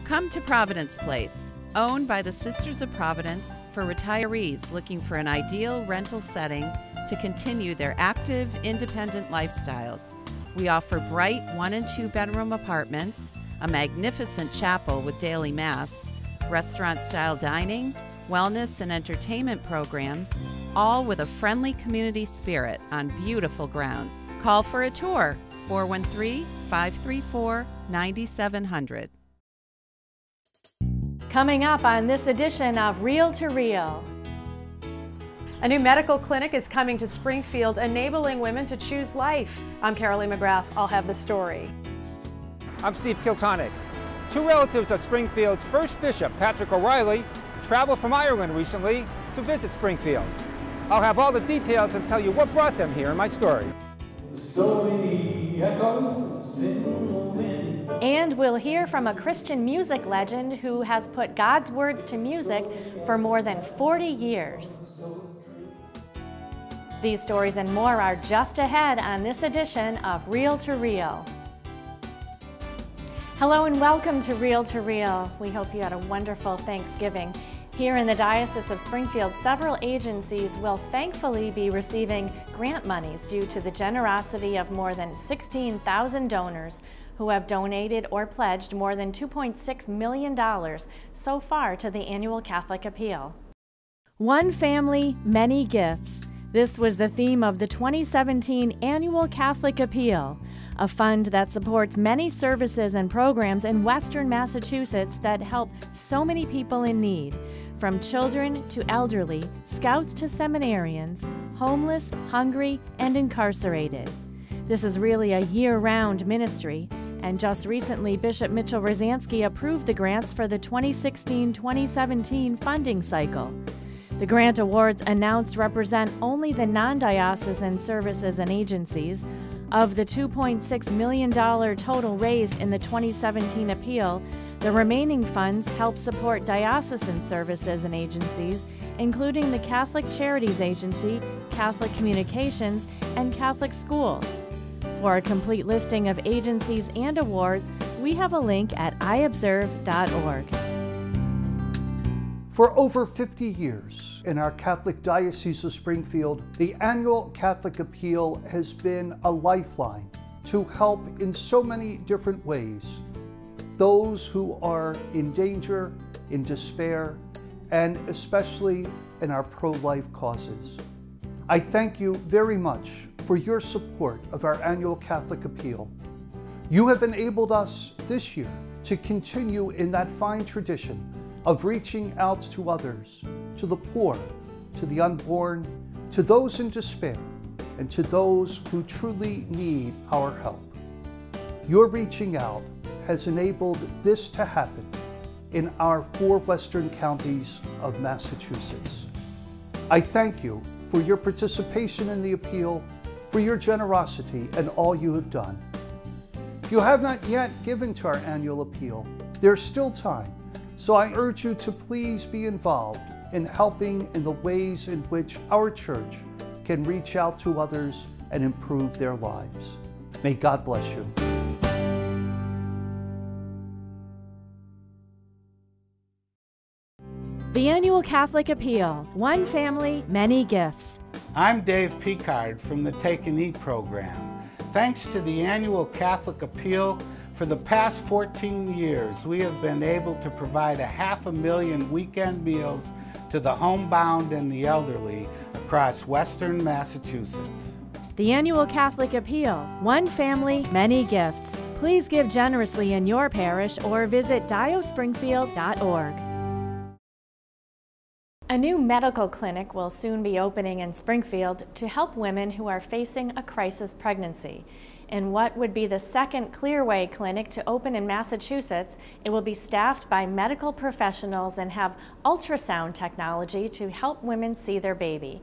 Come to Providence Place, owned by the Sisters of Providence for retirees looking for an ideal rental setting to continue their active, independent lifestyles. We offer bright 1- and 2-bedroom apartments, a magnificent chapel with daily mass, restaurant-style dining, wellness and entertainment programs, all with a friendly community spirit on beautiful grounds. Call for a tour, 413-534-9700. Coming up on this edition of Reel to Reel. A new medical clinic is coming to Springfield, enabling women to choose life. I'm Carolee McGrath. I'll have the story. I'm Steve Kiltonic. Two relatives of Springfield's first bishop, Patrick O'Reilly, traveled from Ireland recently to visit Springfield. I'll have all the details and tell you what brought them here in my story. The story echoes in the wind. And we'll hear from a Christian music legend who has put God's words to music for more than 40 years. These stories and more are just ahead on this edition of Reel to Reel. Hello and welcome to Reel to Reel. We hope you had a wonderful Thanksgiving. Here in the Diocese of Springfield, several agencies will thankfully be receiving grant monies due to the generosity of more than 16,000 donors who have donated or pledged more than $2.6 million so far to the annual Catholic Appeal. One family, many gifts. This was the theme of the 2017 Annual Catholic Appeal, a fund that supports many services and programs in Western Massachusetts that help so many people in need, from children to elderly, scouts to seminarians, homeless, hungry, and incarcerated. This is really a year-round ministry, and just recently Bishop Mitchell Rosansky approved the grants for the 2016-2017 funding cycle. The grant awards announced represent only the non-diocesan services and agencies. Of the $2.6 million total raised in the 2017 appeal, the remaining funds help support diocesan services and agencies, including the Catholic Charities Agency, Catholic Communications, and Catholic Schools. For a complete listing of agencies and awards, we have a link at iobserve.org. For over 50 years in our Catholic Diocese of Springfield, the annual Catholic Appeal has been a lifeline to help in so many different ways those who are in danger, in despair, and especially in our pro-life causes. I thank you very much for your support of our annual Catholic Appeal. You have enabled us this year to continue in that fine tradition of reaching out to others, to the poor, to the unborn, to those in despair, and to those who truly need our help. Your reaching out has enabled this to happen in our 4 western counties of Massachusetts. I thank you for your participation in the appeal, for your generosity, and all you have done. If you have not yet given to our annual appeal, there's still time. So I urge you to please be involved in helping in the ways in which our church can reach out to others and improve their lives. May God bless you. The Annual Catholic Appeal, one family, many gifts. I'm Dave Picard from the Take and Eat program. Thanks to the Annual Catholic Appeal, for the past 14 years, we have been able to provide 500,000 weekend meals to the homebound and the elderly across Western Massachusetts. The Annual Catholic Appeal, one family, many gifts. Please give generously in your parish or visit diospringfield.org. A new medical clinic will soon be opening in Springfield to help women who are facing a crisis pregnancy. In what would be the second Clearway clinic to open in Massachusetts, it will be staffed by medical professionals and have ultrasound technology to help women see their baby.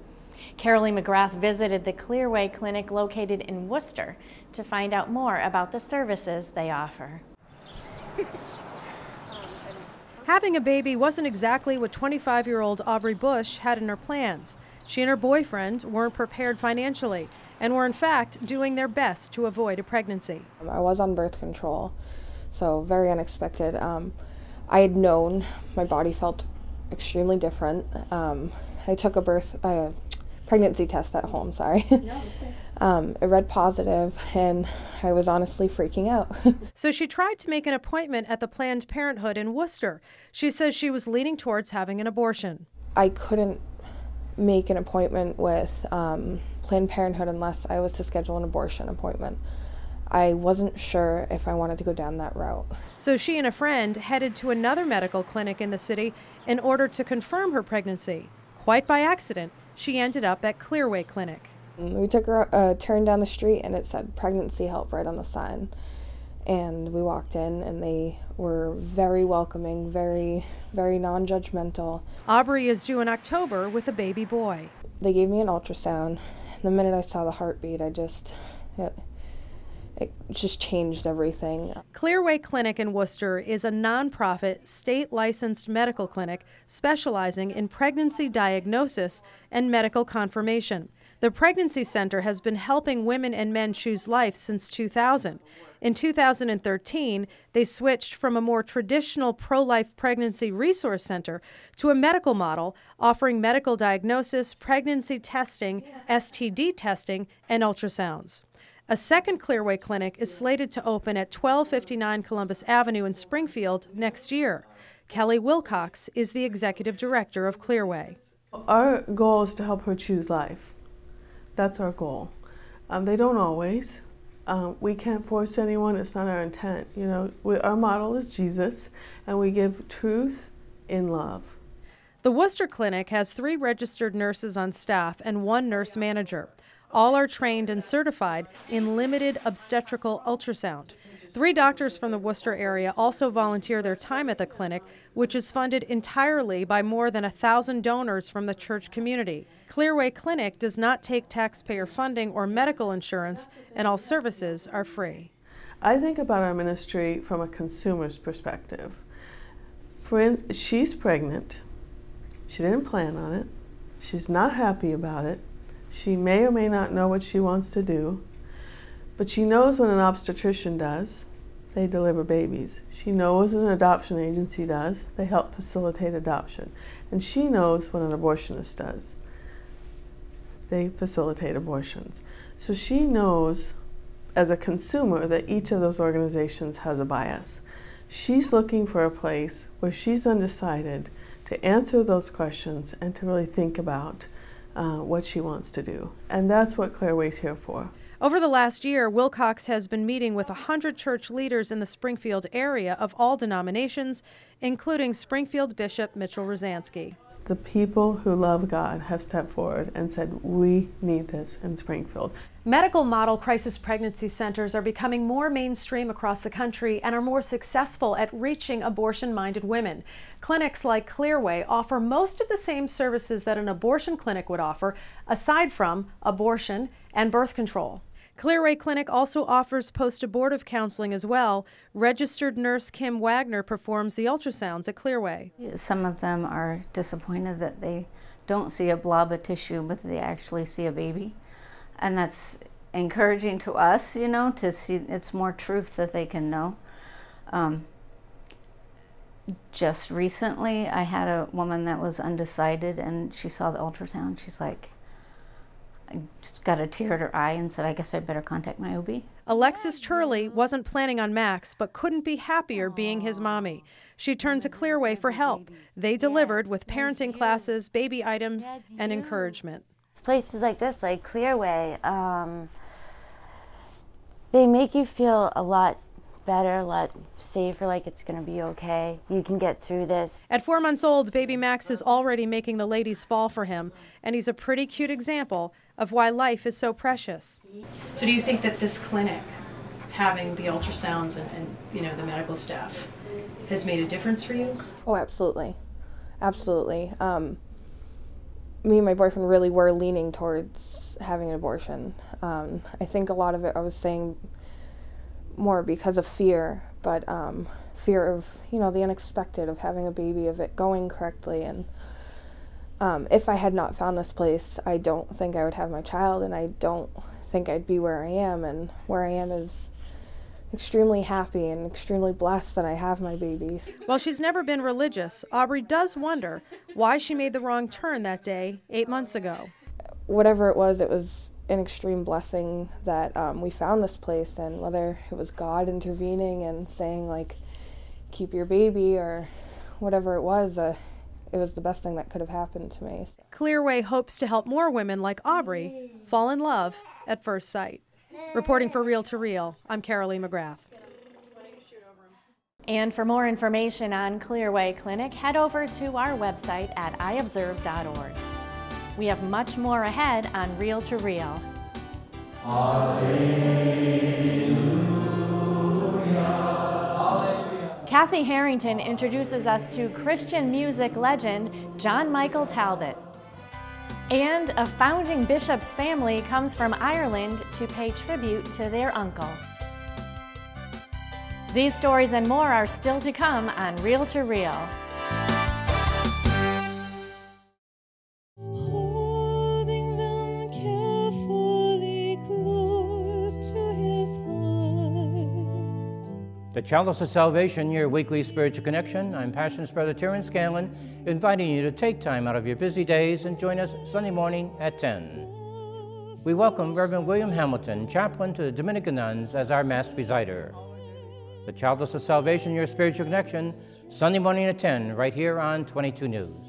Carolee McGrath visited the Clearway clinic located in Worcester to find out more about the services they offer. Having a baby wasn't exactly what 25-year-old Aubrey Bush had in her plans. She and her boyfriend weren't prepared financially and were in fact doing their best to avoid a pregnancy. I was on birth control, so very unexpected. I had known my body felt extremely different. I took a pregnancy test at home, sorry. No, that's fine. It read positive, and I was honestly freaking out. So she tried to make an appointment at the Planned Parenthood in Worcester. She says she was leaning towards having an abortion. I couldn't make an appointment with Planned Parenthood unless I was to schedule an abortion appointment. I wasn't sure if I wanted to go down that route. So she and a friend headed to another medical clinic in the city in order to confirm her pregnancy. Quite by accident, she ended up at Clearway Clinic. We took a turn down the street and it said pregnancy help right on the sign. And we walked in and they were very welcoming, very, very non-judgmental. Aubrey is due in October with a baby boy. They gave me an ultrasound. The minute I saw the heartbeat, it just changed everything. Clearway Clinic in Worcester is a nonprofit, state-licensed medical clinic specializing in pregnancy diagnosis and medical confirmation. The Pregnancy Center has been helping women and men choose life since 2000. In 2013, they switched from a more traditional pro-life pregnancy resource center to a medical model offering medical diagnosis, pregnancy testing, STD testing, and ultrasounds. A second Clearway clinic is slated to open at 1259 Columbus Avenue in Springfield next year. Kelly Wilcox is the executive director of Clearway. Our goal is to help her choose life. That's our goal. They don't always. We can't force anyone. It's not our intent. You know, our model is Jesus, and we give truth in love. The Worcester Clinic has 3 registered nurses on staff and 1 nurse manager. All are trained and certified in limited obstetrical ultrasound. 3 doctors from the Worcester area also volunteer their time at the clinic, which is funded entirely by more than 1,000 donors from the church community. Clearway Clinic does not take taxpayer funding or medical insurance, and all services are free. I think about our ministry from a consumer's perspective. She's pregnant. She didn't plan on it. She's not happy about it. She may or may not know what she wants to do, but she knows what an obstetrician does. They deliver babies. She knows what an adoption agency does. They help facilitate adoption. And she knows what an abortionist does. They facilitate abortions. So she knows, as a consumer, that each of those organizations has a bias. She's looking for a place where she's undecided to answer those questions and to really think about what she wants to do. And that's what Clearway's here for. Over the last year, Wilcox has been meeting with 100 church leaders in the Springfield area of all denominations, including Springfield Bishop Mitchell Rosansky. The people who love God have stepped forward and said, we need this in Springfield. Medical model crisis pregnancy centers are becoming more mainstream across the country and are more successful at reaching abortion-minded women. Clinics like Clearway offer most of the same services that an abortion clinic would offer, aside from abortion and birth control. Clearway Clinic also offers post-abortive counseling as well. Registered nurse Kim Wagner performs the ultrasounds at Clearway. Some of them are disappointed that they don't see a blob of tissue, but they actually see a baby. And that's encouraging to us, you know, to see it's more truth that they can know. Just recently, I had a woman that was undecided, and she saw the ultrasound. She's like, I just got a tear at her eye and said, I guess I better contact my OB. Alexis Turley wasn't planning on Max, but couldn't be happier being his mommy. She turned to Clearway for help. They delivered with parenting classes, baby items, and encouragement. Places like this, like Clearway, they make you feel a lot better, a lot safer, like it's going to be okay. You can get through this. At 4 months old, baby Max is already making the ladies fall for him, and he's a pretty cute example of why life is so precious. So do you think that this clinic, having the ultrasounds and you know, the medical staff, has made a difference for you? Oh, absolutely. Absolutely. Me and my boyfriend really were leaning towards having an abortion. I think a lot of it I was saying more because of fear, but fear of, you know, the unexpected of having a baby, of it going correctly. And if I had not found this place, I don't think I would have my child, and I don't think I'd be where I am. And where I am is extremely happy and extremely blessed that I have my babies. While she's never been religious, Aubrey does wonder why she made the wrong turn that day 8 months ago. Whatever it was an extreme blessing that we found this place, and whether it was God intervening and saying, like, keep your baby, or whatever it was the best thing that could have happened to me. Clearway hopes to help more women like Aubrey fall in love at first sight. Reporting for Reel to Reel, I'm Carolee McGrath. And for more information on Clearway Clinic, head over to our website at iobserve.org. We have much more ahead on Reel to Reel. Kathy Harrington introduces us to Christian music legend John Michael Talbot. And a founding bishop's family comes from Ireland to pay tribute to their uncle. These stories and more are still to come on Reel to Reel. Holding them carefully close to his heart. The Chalice of Salvation, your weekly spiritual connection. I'm Passion's Brother Terrence Scanlon, inviting you to take time out of your busy days and join us Sunday morning at 10. We welcome Reverend William Hamilton, chaplain to the Dominican nuns, as our Mass presider. The Chalice of Salvation, your spiritual connection, Sunday morning at 10, right here on 22 News.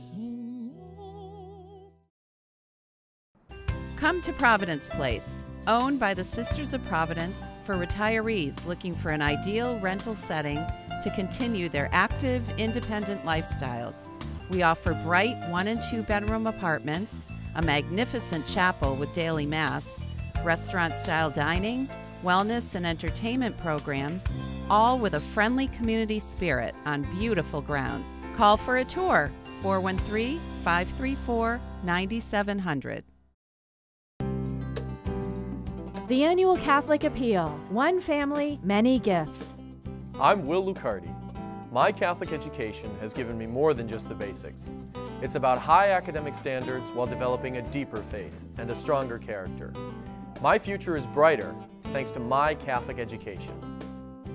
Come to Providence Place, owned by the Sisters of Providence for retirees looking for an ideal rental setting to continue their active, independent lifestyles. We offer bright 1- and 2-bedroom apartments, a magnificent chapel with daily mass, restaurant-style dining, wellness and entertainment programs, all with a friendly community spirit on beautiful grounds. Call for a tour, 413-534-9700. The annual Catholic Appeal, one family, many gifts. I'm Will Lucardi. My Catholic education has given me more than just the basics. It's about high academic standards while developing a deeper faith and a stronger character. My future is brighter thanks to my Catholic education.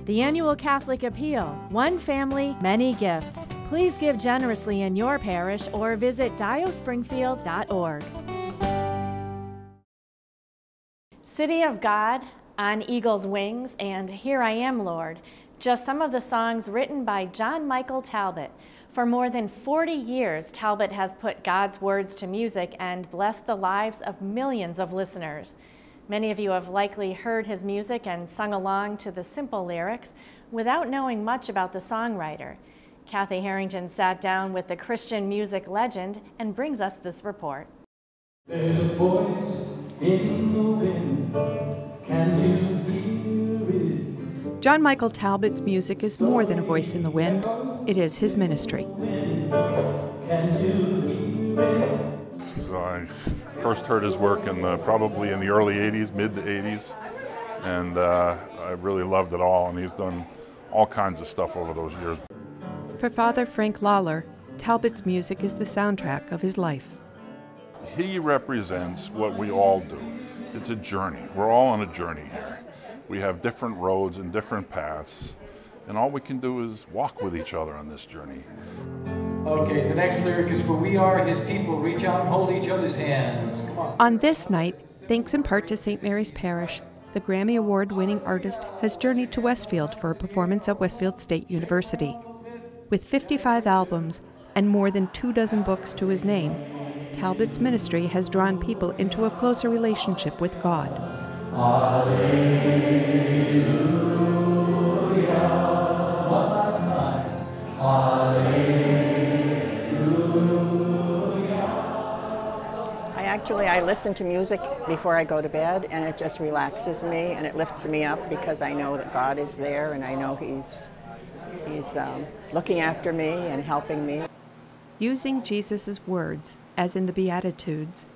The annual Catholic Appeal, one family, many gifts. Please give generously in your parish or visit diospringfield.org. City of God, On Eagle's Wings, and Here I Am, Lord, just some of the songs written by John Michael Talbot. For more than 40 years, Talbot has put God's words to music and blessed the lives of millions of listeners. Many of you have likely heard his music and sung along to the simple lyrics without knowing much about the songwriter. Kathy Harrington sat down with the Christian music legend and brings us this report. There's a voice in the wind, can you hear it? John Michael Talbot's music is more than a voice in the wind. It is his ministry. Can you hear it? I first heard his work probably in the early 80s, mid to 80s, and I really loved it all, and he's done all kinds of stuff over those years. For Father Frank Lawler, Talbot's music is the soundtrack of his life. He represents what we all do. It's a journey. We're all on a journey here. We have different roads and different paths, and all we can do is walk with each other on this journey. Okay, the next lyric is for we are his people. Reach out and hold each other's hands. Come on. On this night, thanks in part to St. Mary's Parish, the Grammy Award-winning artist has journeyed to Westfield for a performance at Westfield State University. With 55 albums and more than 24 books to his name, Talbot's ministry has drawn people into a closer relationship with God. Hallelujah. One last time. Hallelujah. I listen to music before I go to bed, and it just relaxes me and it lifts me up because I know that God is there and I know He's looking after me and helping me. Using Jesus' words, as in the Beatitudes,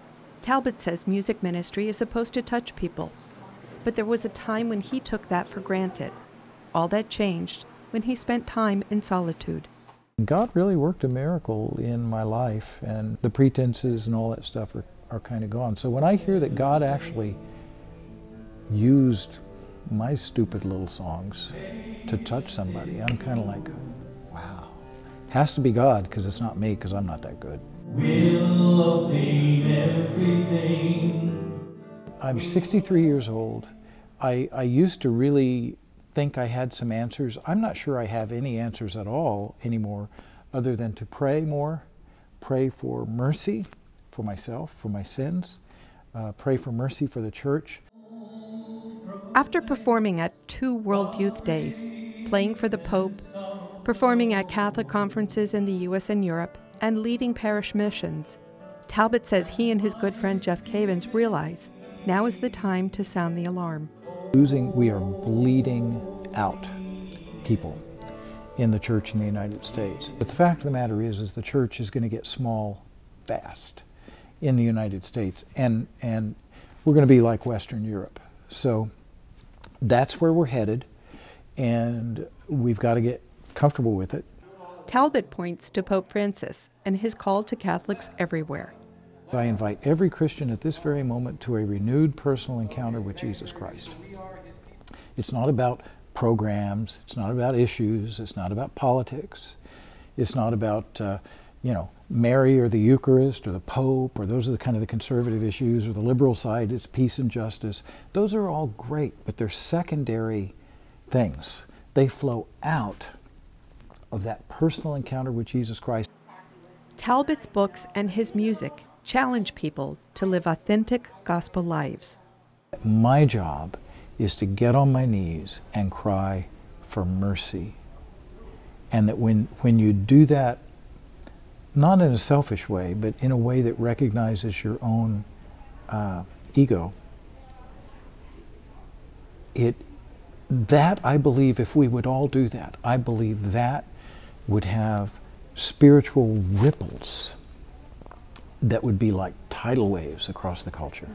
Talbot says music ministry is supposed to touch people. But there was a time when he took that for granted. All that changed when he spent time in solitude. God really worked a miracle in my life, and the pretenses and all that stuff are kind of gone. So when I hear that God actually used my stupid little songs to touch somebody. I'm kind of like, wow. Has to be God, because it's not me, because I'm not that good. We'll obtain everything. I'm 63 years old. I used to really think I had some answers. I'm not sure I have any answers at all anymore, other than to pray more, pray for mercy for myself, for my sins, pray for mercy for the church. After performing at 2 World Youth Days, playing for the Pope, performing at Catholic conferences in the U.S. and Europe, and leading parish missions, Talbot says he and his good friend Jeff Cavins realize now is the time to sound the alarm. We are bleeding out people in the church in the United States. But the fact of the matter is the church is going to get small fast in the United States, and we're going to be like Western Europe. So that's where we're headed, and we've got to get comfortable with it. Talbot points to Pope Francis and his call to Catholics everywhere. I invite every Christian at this very moment to a renewed personal encounter with Jesus Christ. It's not about programs, it's not about issues, it's not about politics, it's not about Mary or the Eucharist or the Pope, or those are the kind of the conservative issues, or the liberal side, it's peace and justice. Those are all great, but they're secondary things. They flow out of that personal encounter with Jesus Christ. Talbot's books and his music challenge people to live authentic gospel lives. My job is to get on my knees and cry for mercy. And that when you do that, not in a selfish way, but in a way that recognizes your own ego, that I believe if we would all do that, I believe that would have spiritual ripples that would be like tidal waves across the culture.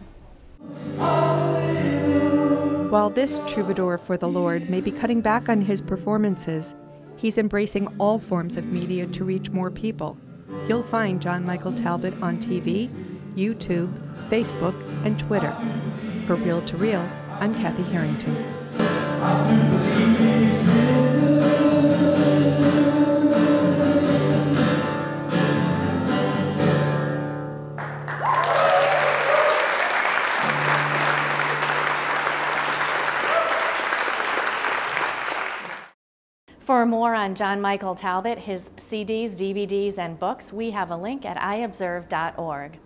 While this troubadour for the Lord may be cutting back on his performances, he's embracing all forms of media to reach more people. You'll find John Michael Talbot on TV, YouTube, Facebook, and Twitter. For Reel to Reel, I'm Kathy Harrington. For more on John Michael Talbot, his CDs, DVDs, and books, we have a link at iobserve.org.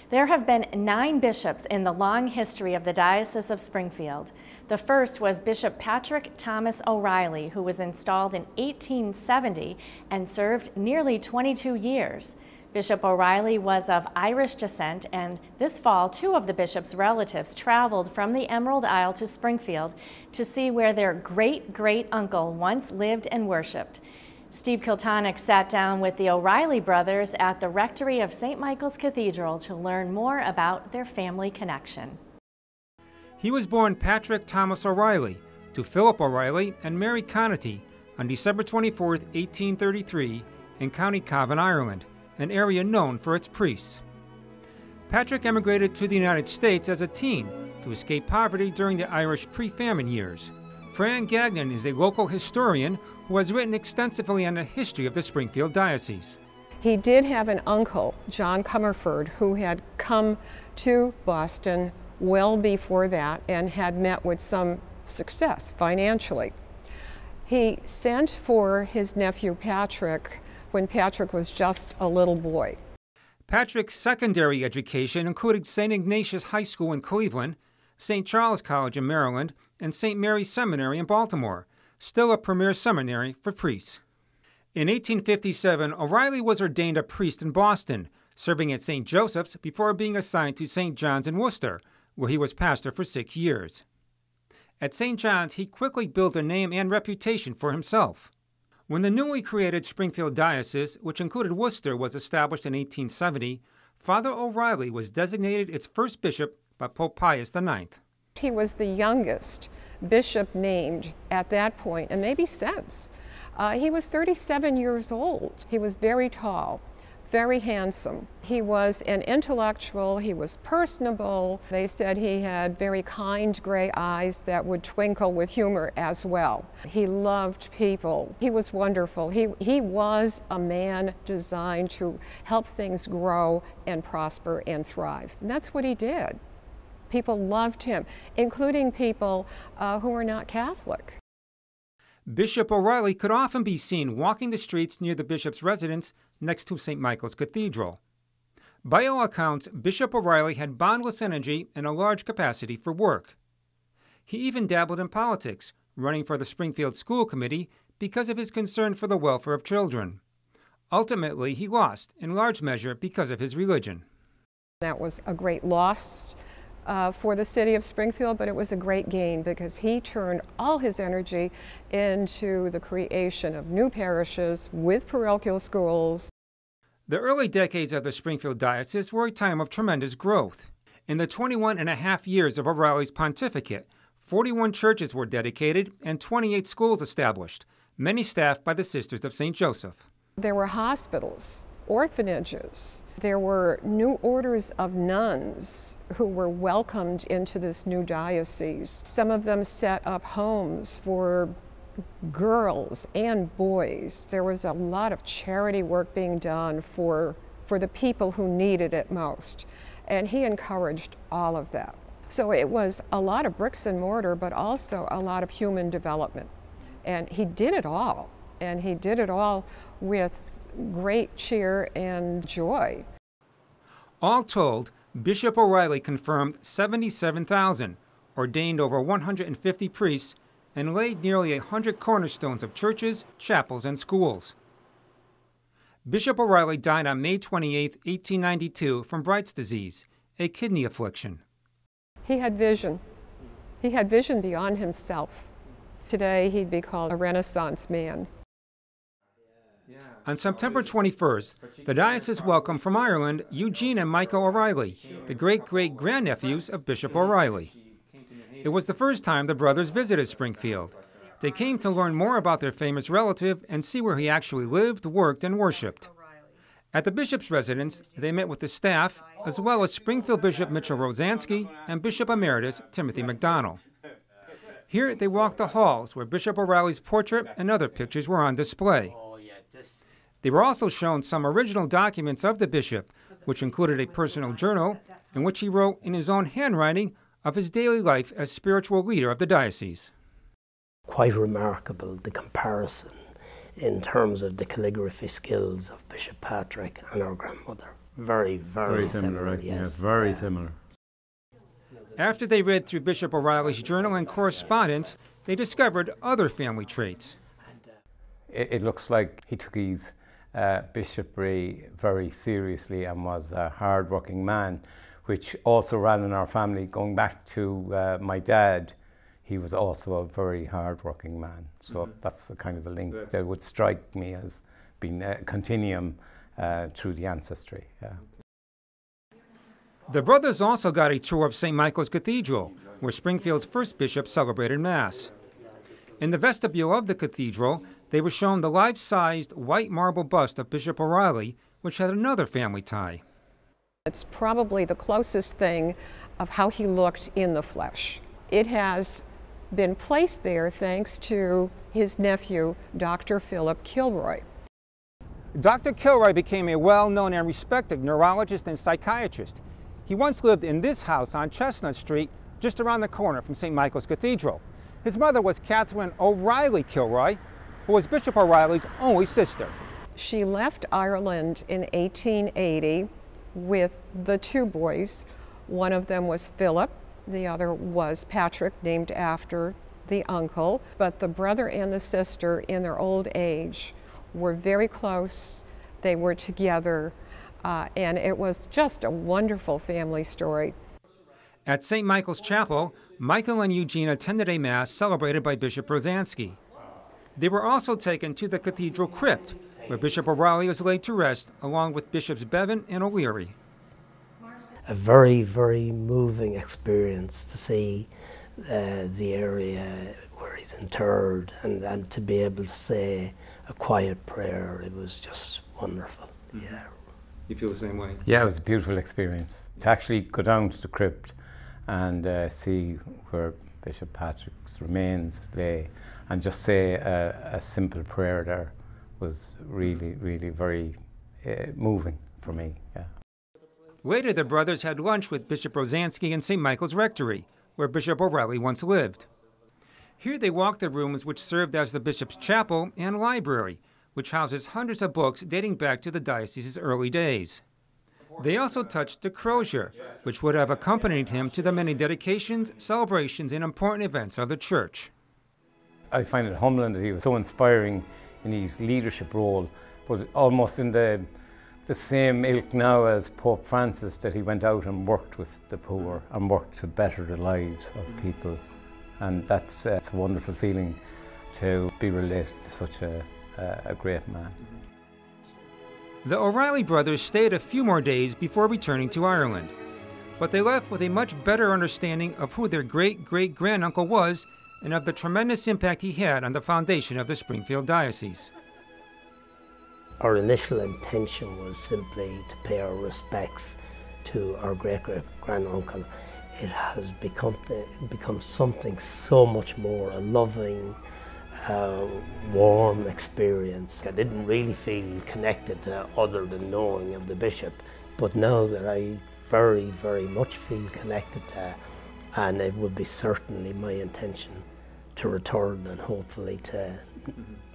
There have been 9 bishops in the long history of the Diocese of Springfield. The first was Bishop Patrick Thomas O'Reilly, who was installed in 1870 and served nearly 22 years. Bishop O'Reilly was of Irish descent, and this fall 2 of the bishop's relatives traveled from the Emerald Isle to Springfield to see where their great-great-uncle once lived and worshiped. Steve Kiltonick sat down with the O'Reilly brothers at the rectory of St. Michael's Cathedral to learn more about their family connection. He was born Patrick Thomas O'Reilly to Philip O'Reilly and Mary Conatee on December 24, 1833 in County Cavan, Ireland, an area known for its priests. Patrick emigrated to the United States as a teen to escape poverty during the Irish pre-famine years. Fran Gagnon is a local historian who has written extensively on the history of the Springfield Diocese. He did have an uncle, John Comerford, who had come to Boston well before that and had met with some success financially. He sent for his nephew Patrick when Patrick was just a little boy. Patrick's secondary education included St. Ignatius High School in Cleveland, St. Charles College in Maryland, and St. Mary's Seminary in Baltimore, still a premier seminary for priests. In 1857, O'Reilly was ordained a priest in Boston, serving at St. Joseph's before being assigned to St. John's in Worcester, where he was pastor for 6 years. At St. John's, he quickly built a name and reputation for himself. When the newly created Springfield Diocese, which included Worcester, was established in 1870, Father O'Reilly was designated its first bishop by Pope Pius IX. He was the youngest bishop named at that point, and maybe since. He was 37 years old. He was very tall, very handsome. He was an intellectual, he was personable. They said he had very kind gray eyes that would twinkle with humor as well. He loved people. He was wonderful. He was a man designed to help things grow and prosper and thrive. And that's what he did. People loved him, including people who were not Catholic. Bishop O'Reilly could often be seen walking the streets near the bishop's residence next to St. Michael's Cathedral. By all accounts, Bishop O'Reilly had boundless energy and a large capacity for work. He even dabbled in politics, running for the Springfield School Committee because of his concern for the welfare of children. Ultimately, he lost, in large measure, because of his religion. That was a great loss for the city of Springfield, but it was a great gain because he turned all his energy into the creation of new parishes with parochial schools. The early decades of the Springfield Diocese were a time of tremendous growth. In the 21.5 years of O'Reilly's pontificate, 41 churches were dedicated and 28 schools established, many staffed by the Sisters of St. Joseph. There were hospitals, orphanages. There were new orders of nuns who were welcomed into this new diocese. Some of them set up homes for girls and boys. There was a lot of charity work being done for the people who needed it most. And he encouraged all of that. So it was a lot of bricks and mortar, but also a lot of human development. And he did it all. And he did it all with great cheer and joy. All told, Bishop O'Reilly confirmed 77,000, ordained over 150 priests, and laid nearly 100 cornerstones of churches, chapels, and schools. Bishop O'Reilly died on May 28, 1892, from Bright's disease, a kidney affliction. He had vision. He had vision beyond himself. Today, he'd be called a Renaissance man. On September 21st, the diocese welcomed from Ireland Eugene and Michael O'Reilly, the great-great-grandnephews of Bishop O'Reilly. It was the first time the brothers visited Springfield. They came to learn more about their famous relative and see where he actually lived, worked, and worshipped. At the bishop's residence, they met with the staff, as well as Springfield Bishop Mitchell Rosansky and Bishop Emeritus Timothy McDonnell. Here, they walked the halls where Bishop O'Reilly's portrait and other pictures were on display. They were also shown some original documents of the bishop, which included a personal journal in which he wrote in his own handwriting of his daily life as spiritual leader of the diocese. Quite remarkable, the comparison in terms of the calligraphy skills of Bishop Patrick and our grandmother. Very, very similar, right? Yes, very similar. After they read through Bishop O'Reilly's journal and correspondence, they discovered other family traits. It looks like he took his bishopry very seriously and was a hard-working man, which also ran in our family. Going back to my dad, he was also a very hard-working man. So that's the kind of a link that would strike me as being a continuum through the ancestry. Yeah. The brothers also got a tour of St. Michael's Cathedral, where Springfield's first bishop celebrated Mass. In the vestibule of the cathedral, they were shown the life-sized white marble bust of Bishop O'Reilly, which had another family tie. It's probably the closest thing of how he looked in the flesh. It has been placed there thanks to his nephew, Dr. Philip Kilroy. Dr. Kilroy became a well-known and respected neurologist and psychiatrist. He once lived in this house on Chestnut Street, just around the corner from St. Michael's Cathedral. His mother was Catherine O'Reilly Kilroy, who was Bishop O'Reilly's only sister. She left Ireland in 1880 with the two boys. One of them was Philip, the other was Patrick, named after the uncle. But the brother and the sister, in their old age, were very close. They were together, and it was just a wonderful family story. At St. Michael's Chapel, Michael and Eugene attended a Mass celebrated by Bishop Rosansky. They were also taken to the cathedral crypt, where Bishop O'Reilly was laid to rest, along with Bishops Bevan and O'Leary. A very, very moving experience to see the area where he's interred and to be able to say a quiet prayer. It was just wonderful. Yeah, You feel the same way? Yeah, it was a beautiful experience. To actually go down to the crypt and see where Bishop Patrick's remains lay and just say a simple prayer there was really, really very moving for me, yeah. Later, the brothers had lunch with Bishop Rosansky in St. Michael's Rectory, where Bishop O'Reilly once lived. Here they walked the rooms which served as the bishop's chapel and library, which houses hundreds of books dating back to the diocese's early days. They also touched the crozier, which would have accompanied him to the many dedications, celebrations, and important events of the church. I find it humbling that he was so inspiring in his leadership role, but almost in the same ilk now as Pope Francis, that he went out and worked with the poor and worked to better the lives of people. And that's a wonderful feeling to be related to such a great man. The O'Reilly brothers stayed a few more days before returning to Ireland, but they left with a much better understanding of who their great-great-granduncle was and of the tremendous impact he had on the foundation of the Springfield Diocese. Our initial intention was simply to pay our respects to our great-great-granduncle. It has become something so much more, a loving, warm experience. I didn't really feel connected other than knowing of the bishop, but now that I very, very much feel connected to, and it would be certainly my intention to return and hopefully to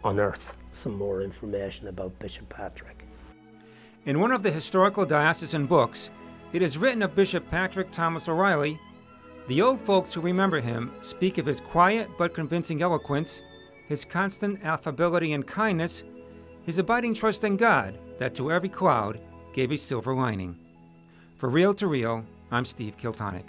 unearth some more information about Bishop Patrick. In one of the historical diocesan books, it is written of Bishop Patrick Thomas O'Reilly, "The old folks who remember him speak of his quiet but convincing eloquence, his constant affability and kindness, his abiding trust in God that to every cloud gave a silver lining." For Reel to Reel, I'm Steve Kiltonick.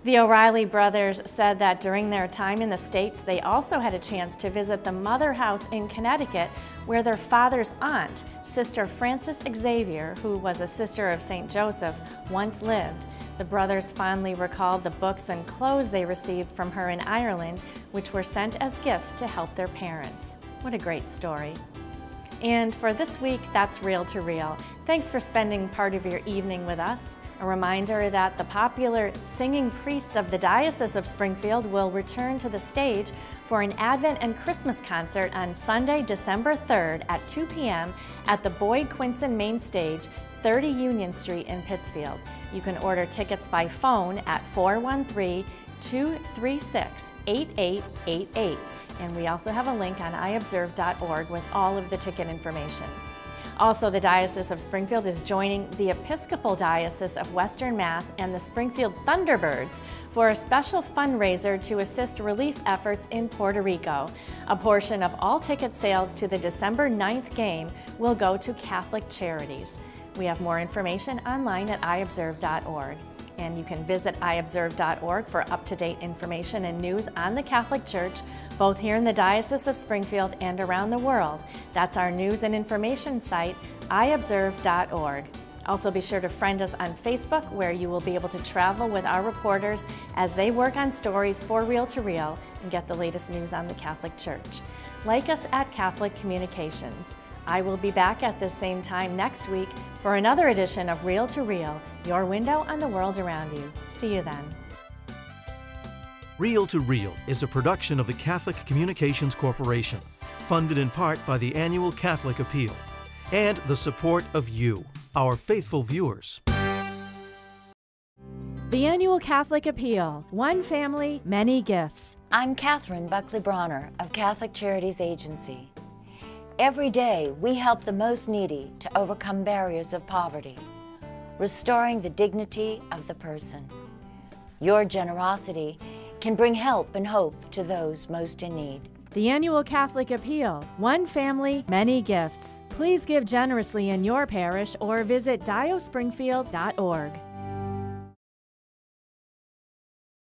The O'Reilly brothers said that during their time in the States, they also had a chance to visit the Mother House in Connecticut, where their father's aunt, Sister Frances Xavier, who was a sister of St. Joseph, once lived. The brothers fondly recalled the books and clothes they received from her in Ireland, which were sent as gifts to help their parents. What a great story. And for this week, that's Reel to Reel. Thanks for spending part of your evening with us. A reminder that the popular singing priests of the Diocese of Springfield will return to the stage for an Advent and Christmas concert on Sunday, December 3rd at 2 p.m. at the Boyd Quinson Main Stage, 30 Union Street in Pittsfield. You can order tickets by phone at 413-236-8888. And we also have a link on iobserve.org with all of the ticket information. Also, the Diocese of Springfield is joining the Episcopal Diocese of Western Mass and the Springfield Thunderbirds for a special fundraiser to assist relief efforts in Puerto Rico. A portion of all ticket sales to the December 9th game will go to Catholic charities. We have more information online at iobserve.org. And you can visit iobserve.org for up-to-date information and news on the Catholic Church, both here in the Diocese of Springfield and around the world. That's our news and information site, iobserve.org. Also be sure to friend us on Facebook, where you will be able to travel with our reporters as they work on stories for Reel to Reel and get the latest news on the Catholic Church. Like us at Catholic Communications. I will be back at this same time next week for another edition of Reel to Reel, your window on the world around you. See you then. Reel to Reel is a production of the Catholic Communications Corporation, funded in part by the annual Catholic Appeal, and the support of you, our faithful viewers. The annual Catholic Appeal, one family, many gifts. I'm Catherine Buckley-Bronner of Catholic Charities Agency. Every day, we help the most needy to overcome barriers of poverty, restoring the dignity of the person. Your generosity can bring help and hope to those most in need. The annual Catholic Appeal, one family, many gifts. Please give generously in your parish or visit diospringfield.org.